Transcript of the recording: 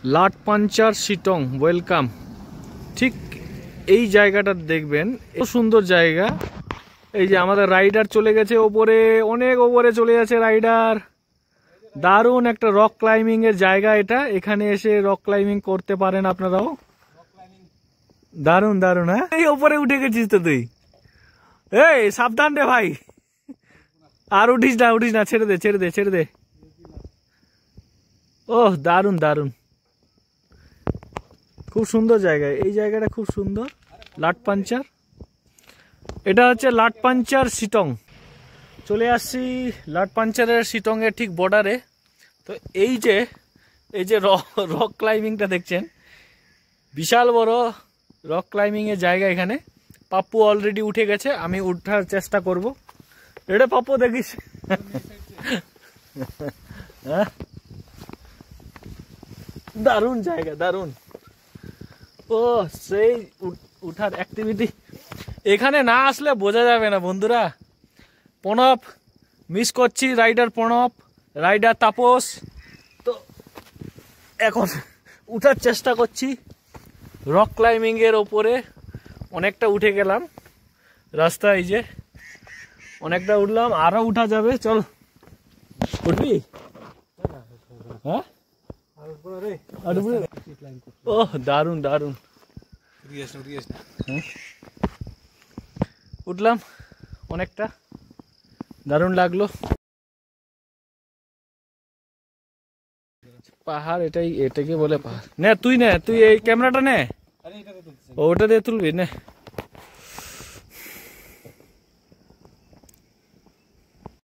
Latpanchar Sittong welcome. ঠিক এই জায়গাটা দেখবেন, এত সুন্দর জায়গা। এই যে আমাদের রাইডার চলে গেছে ওপরে, অনেক ওপরে চলে গেছে রাইডার। দারুণ একটা রক ক্লাইম্বিং এর জায়গা এটা, এখানে এসে রক ক্লাইম্বিং করতে পারেন আপনারাও। দারুণ দারুণ। হ্যাঁ, এই ওপরে উঠে গেছিস তো তুই। এই সাবধান রে ভাই, আর উঠিস না, ছেড়ে দে। ওহ দারুণ দারুণ, খুব সুন্দর জায়গা। এই জায়গাটা খুব সুন্দর, লাটপাঞ্চার। এটা হচ্ছে লাটপাঞ্চার শিটং। চলে আসছি লাটপাঞ্চারের শিটং এর ঠিক বর্ডারে। তো এই যে রক ক্লাইম্বিংটা দেখছেন, বিশাল বড় রক ক্লাইম্বিং এর জায়গা এখানে। পাপ্পু অলরেডি উঠে গেছে, আমি উঠার চেষ্টা করব। এটা পাপ্পু দেখিস। হ্যাঁ, দারুণ জায়গা, দারুণ। ও সেই উঠার অ্যাক্টিভিটি, এখানে না আসলে বোঝা যাবে না বন্ধুরা। প্রণব মিস করছি, রাইডার প্রণব, রাইডার তাপস। তো এখন উঠার চেষ্টা করছি রক ক্লাইম্বিং এর ওপরে। অনেকটা উঠে গেলাম, রাস্তা এই যে অনেকটা উঠলাম, আরো উঠা যাবে। চল, উঠবি? হ্যাঁ, ও দারুণ দারুণ। উঠলাম, অনেকটা দারুণ লাগলো। পাহাড় এটাকে বলে পাহাড়। নে তুই এই ক্যামেরাটা নে, ওটা দিয়ে তুলবি নে।